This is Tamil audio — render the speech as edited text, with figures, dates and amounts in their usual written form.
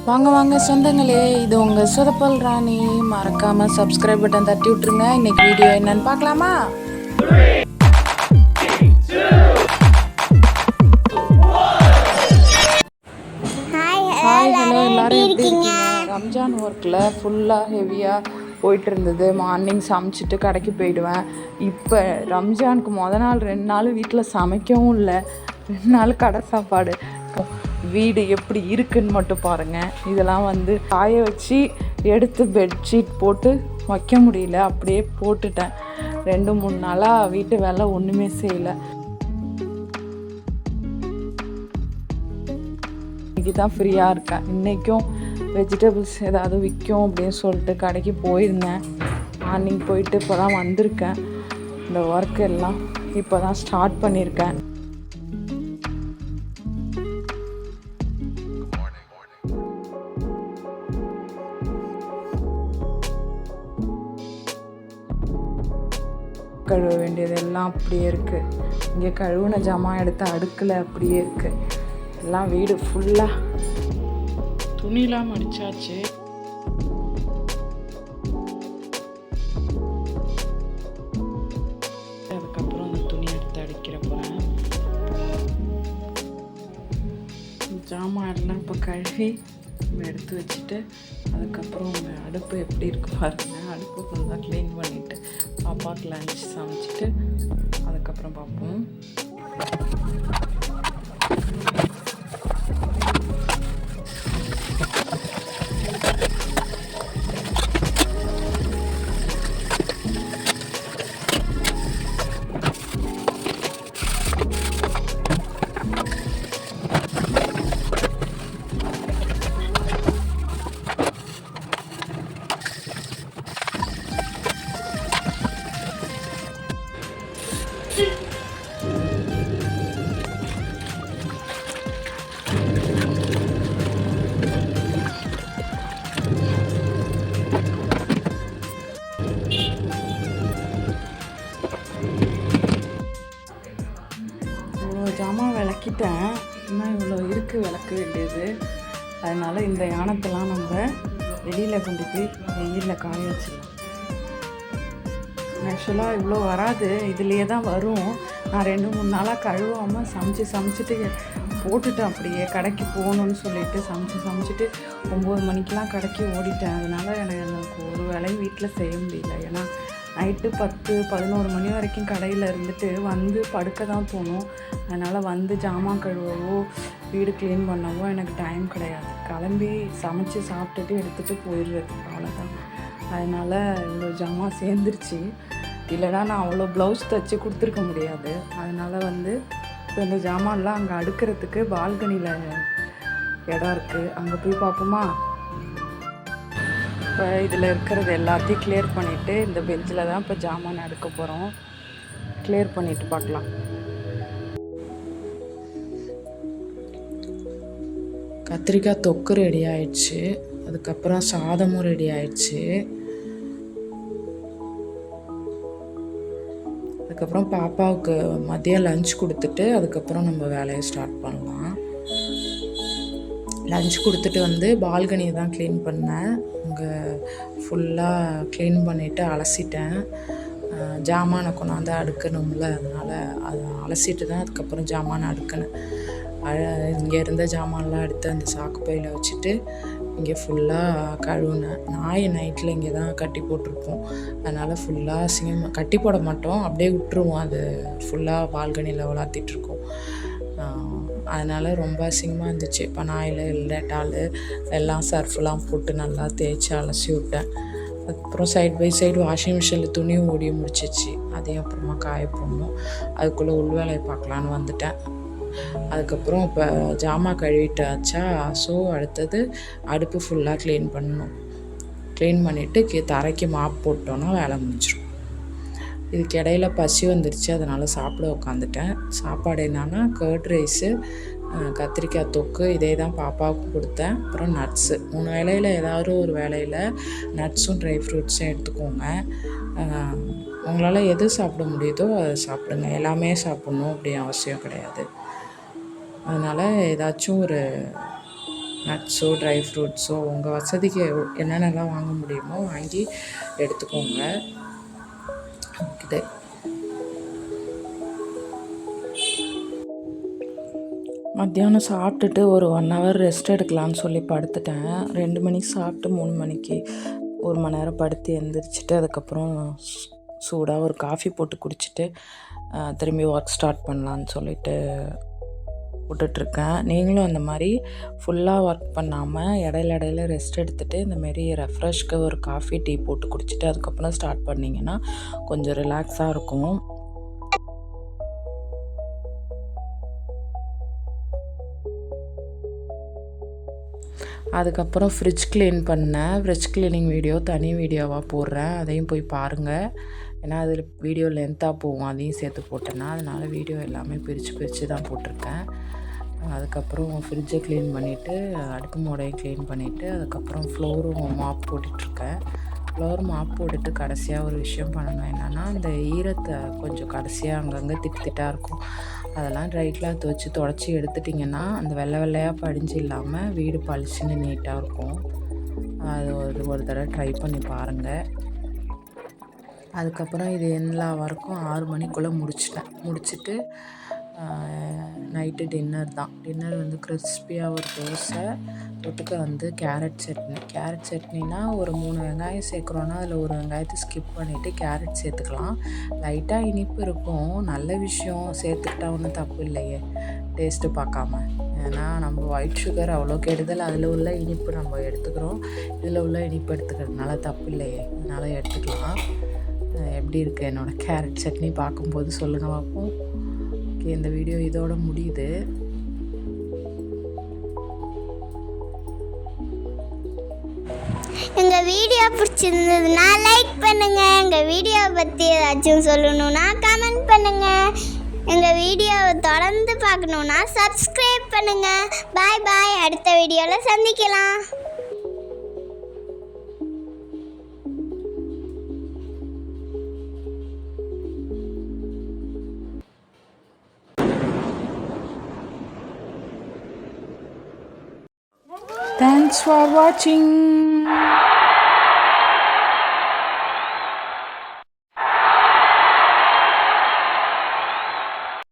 வாங்க வாங்க சொந்தங்களே, இது உங்கள் சொதப்பல் ராணி. மறக்காமல் சப்ஸ்கிரைப் பட்டன் தட்டி விட்ருங்க. இன்னைக்கு வீடியோ என்னன்னு பார்க்கலாமா? ஹாய் ஹலோ எல்லோரும் எப்படி இருக்கீங்க? ரம்ஜான் ஒர்க்கில் ஃபுல்லாக ஹெவியாக போயிட்டு இருந்தது. மார்னிங் சமைச்சிட்டு கடைக்கு போயிடுவேன். இப்போ ரம்ஜானுக்கு நாள் 2 நாள் வீட்டில் சமைக்கவும் இல்லை. 2 நாள் கடை சாப்பாடு. வீடு எப்படி இருக்குன்னு மட்டும் பாருங்கள். இதெல்லாம் காய வச்சு எடுத்து பெட்ஷீட் போட்டு வைக்க முடியல, அப்படியே போட்டுட்டேன். 2-3 நாளாக வீட்டு வேலை ஒன்றுமே செய்யலை. இன்றைக்கி தான் ஃப்ரீயாக இருக்கேன். இன்றைக்கும் வெஜிடபிள்ஸ் ஏதாவது விற்கும் அப்படின்னு சொல்லிட்டு கடைக்கு போயிருந்தேன். மார்னிங் போயிட்டு இப்போ தான் வந்திருக்கேன். இந்த ஒர்க் எல்லாம் இப்போ தான் ஸ்டார்ட் பண்ணியிருக்கேன். கழுவ வேண்டியதெல்லாம் அப்படியே இருக்குது. இங்கே கழுவுன ஜாமான் எடுத்து அடுக்கலை, அப்படியே இருக்குது. எல்லாம் வீடு ஃபுல்லாக துணிலாம் மடிச்சாச்சு. அதுக்கப்புறம் அந்த துணி எடுத்து அடிக்கிற போகிறேன். ஜாமான் எல்லாம் இப்போ கழுவி எடுத்து வச்சுட்டு அதுக்கப்புறம் அடுப்பு எப்படி இருக்கு பாருங்க. அடுப்பு ஃபுல்லாக க்ளீன் பண்ணிவிட்டு பாப்பாவுக்கு லஞ்ச் சமைச்சிட்டு அதுக்கப்புறம் பார்ப்போம். ஜாமான் விளக்கிட்டேன். இன்னும் இவ்வளோ இருக்குது விளக்க வேண்டியது. அதனால் இந்த யானத்தெல்லாம் நம்ம வெளியில் கொண்டு போய் வெயிலில் காய வச்சிடலாம். ஆக்சுவலாக இவ்வளோ வராது, இதுலேயே தான் வரும். நான் 2-3 நாளாக கழுவாமல் சமைச்சிட்டு போட்டுட்டேன். அப்படியே கடைக்கு போகணுன்னு சொல்லிட்டு சமைச்சிட்டு 9 மணிக்கெலாம் கடைக்கு ஓடிட்டேன். அதனால் எனக்கு ஒரு வேலையும் வீட்டில் செய்ய முடியல. ஏன்னா நைட்டு 10-11 மணி வரைக்கும் கடையில் இருந்துட்டு படுக்க தான் தோணும். அதனால் ஜாமான் கழுவவோ வீடு க்ளீன் பண்ணவோ எனக்கு டைம் கிடையாது. கிளம்பி சமைச்சு சாப்பிட்டுட்டு எடுத்துகிட்டு போயிடுறது, அவ்வளோதான். அதனால் இவ்வளோ ஜாமான் சேர்ந்துருச்சு. இல்லைனா நான் அவ்வளோ ப்ளவுஸ் தைச்சி கொடுத்துருக்க முடியாது. அதனால் இப்போ இந்த ஜாமான்லாம் அங்கே அடுக்கிறதுக்கு பால்கனியில் இடம் இருக்குது. அங்கே போய் பார்ப்போமா? இப்போ இதில் இருக்கிறது எல்லாத்தையும் கிளியர் பண்ணிவிட்டு இந்த பெஞ்சில் தான் இப்போ ஜாமான் அடுக்க போகிறோம். கிளியர் பண்ணிவிட்டு பார்க்கலாம். கத்திரிக்காய் தொக்கு ரெடி ஆயிடுச்சு. அதுக்கப்புறம் சாதமும் ரெடி ஆயிடுச்சு. அதுக்கப்புறம் பாப்பாவுக்கு மதியம் லஞ்ச் கொடுத்துட்டு அதுக்கப்புறம் நம்ம வேலையை ஸ்டார்ட் பண்ணலாம். லஞ்ச் கொடுத்துட்டு பால்கனியை தான் க்ளீன் பண்ணேன். அங்கே ஃபுல்லாக க்ளீன் பண்ணிவிட்டு அலசிட்டேன். ஜாமானை கொண்டாந்து அடுக்கணும்ல, அதனால் அதை அலசிட்டு தான் அதுக்கப்புறம் ஜாமானை அடுக்கினேன். இங்கே இருந்த ஜாமான்லாம் எடுத்து அந்த சாக்கு பையில் வச்சுட்டு இங்கே ஃபுல்லாக கழுவுனேன். நாய் நைட்டில் இங்கே தான் கட்டி போட்டிருப்போம். அதனால் ஃபுல்லாக அசிங்கமாக கட்டி போட மாட்டோம், அப்படியே விட்டுருவோம். அது ஃபுல்லாக பால்கனியில் வளர்த்திட்ருக்கோம். அதனால் ரொம்ப அசிங்கமாக இருந்துச்சு. இப்போ நாயில் டெட்டால் எல்லாம் சர்ஃபெலாம் போட்டு நல்லா தேய்ச்சி அலசி விட்டேன். அதுக்கப்புறம் சைட் பை சைடு வாஷிங் மிஷினில் துணியும் ஓடி முடிச்சிச்சு. அதையும் அப்புறமா காய போடணும். அதுக்குள்ளே உள் வேலையை பார்க்கலான்னு வந்துட்டேன். அதுக்கப்புறம் இப்போ ஜாமான் கழுவிட்டாச்சா, ஸோ அடுத்தது அடுப்பு ஃபுல்லாக க்ளீன் பண்ணணும். க்ளீன் பண்ணிவிட்டு தரைக்கு மாப் போட்டோன்னா வேலை முடிஞ்சிடும். இதுக்கு இடையில பசி வந்துருச்சு, அதனால் சாப்பிட உட்காந்துட்டேன். சாப்பாடு என்னன்னா கர்ட் ரைஸு, கத்திரிக்காய் தொக்கு, இதே தான் பாப்பாவுக்கும் கொடுத்தேன். அப்புறம் நட்ஸு. 3 வேளையில் ஏதாவது ஒரு வேளையில் நட்ஸும் ட்ரை ஃப்ரூட்ஸும் எடுத்துக்கோங்க. உங்களால் எது சாப்பிட முடியுதோ அதை சாப்பிடுங்க. எல்லாமே சாப்பிட்ணும் அப்படி அவசியம் கிடையாது. அதனால் ஏதாச்சும் ஒரு நட்ஸோ ட்ரை ஃப்ரூட்ஸோ உங்கள் வசதிக்கு என்னென்னலாம் வாங்க முடியுமோ வாங்கி எடுத்துக்கோங்க. இது மத்தியானம் சாப்பிட்டுட்டு ஒரு 1 ஹவர் ரெஸ்ட் எடுக்கலான்னு சொல்லி படுத்துட்டேன். 2 மணிக்கு சாப்பிட்டு 3 மணிக்கு 1 மணி நேரம் படுத்து எழுந்திரிச்சிட்டு அதுக்கப்புறம் சூடாக ஒரு காஃபி போட்டு குடிச்சிட்டு திரும்பி ஒர்க் ஸ்டார்ட் பண்ணலான்னு சொல்லிட்டு விட்டுட்ருக்கேன். நீங்களும் அந்த மாதிரி ஃபுல்லாக ஒர்க் பண்ணாமல் இடையில ரெஸ்ட் எடுத்துகிட்டு இந்தமாரி ரெஃப்ரெஷ்க்கு ஒரு காஃபி டீ போட்டு குடிச்சிட்டு அதுக்கப்புறம் ஸ்டார்ட் பண்ணிங்கன்னா கொஞ்சம் ரிலாக்ஸாக இருக்கும். அதுக்கப்புறம் ஃப்ரிட்ஜ் க்ளீன் பண்ணேன். ஃப்ரிட்ஜ் க்ளீனிங் வீடியோ தனி வீடியோவாக போடுறேன், அதையும் போய் பாருங்கள். ஏன்னா அதில் வீடியோ லென்த்தாக போகும், அதையும் சேர்த்து போட்டேன்னா, அதனால் வீடியோ எல்லாமே பிரித்து தான் போட்டிருக்கேன். அதுக்கப்புறம் ஃப்ரிட்ஜை க்ளீன் பண்ணிவிட்டு அடுப்பு மூடையும் க்ளீன் பண்ணிவிட்டு அதுக்கப்புறம் ஃப்ளோரும் மாப் போட்டுட்ருக்கேன். ஃப்ளோர் மாப் போட்டுட்டு கடைசியாக ஒரு விஷயம் பண்ணணும். என்னென்னா அந்த ஈரத்தை கொஞ்சம் கடைசியாக அங்கங்கே திட்டாக இருக்கும், அதெல்லாம் ட்ரை கிளாத் வச்சு தொடச்சி எடுத்துட்டிங்கன்னா அந்த வெள்ளையாக படிஞ்சு இல்லாமல் வீடு பளிச்சுன்னு நீட்டாக இருக்கும். அது ஒரு தடவை ட்ரை பண்ணி பாருங்கள். அதுக்கப்புறம் இது எல்லா ஒர்க்கும் 6 மணிக்குள்ளே முடிச்சுட்டு நைட்டு டின்னர் தான். டின்னர் வந்து கிறிஸ்பியாக ஒரு தோசை, தொட்டுக்க வந்து கேரட் சட்னினா ஒரு 3 வெங்காயம் சேர்க்குறோன்னா அதில் ஒரு வெங்காயத்தை ஸ்கிப் பண்ணிவிட்டு கேரட் சேர்த்துக்கலாம். லைட்டாக இனிப்பு இருக்கும், நல்ல விஷயம், சேர்த்துக்கிட்டா ஒன்றும் தப்பு இல்லையே டேஸ்ட்டு பார்க்காம. ஏன்னா நம்ம ஒயிட் சுகர் அவ்வளோ கெடுதல், அதில் உள்ள இனிப்பு நம்ம எடுத்துக்கிறோம், இதில் உள்ள இனிப்பு எடுத்துக்கிறதுனால தப்பு இல்லையே, அதனால் எடுத்துக்கலாம். எப்படி இருக்குது என்னோடய கேரட் சட்னி பார்க்கும்போது சொல்லுங்கள் பார்ப்போம். ஓகே, இந்த வீடியோ இதோட முடியுது. எங்கள் வீடியோ பிடிச்சிருந்ததுன்னா லைக் பண்ணுங்கள். எங்கள் வீடியோவை பற்றி ஏதாச்சும் சொல்லணுன்னா கமெண்ட் பண்ணுங்கள். எங்கள் வீடியோவை தொடர்ந்து பார்க்கணுன்னா சப்ஸ்கிரைப் பண்ணுங்கள். பாய் பாய், அடுத்த வீடியோவில் சந்திக்கலாம். Thanks for watching.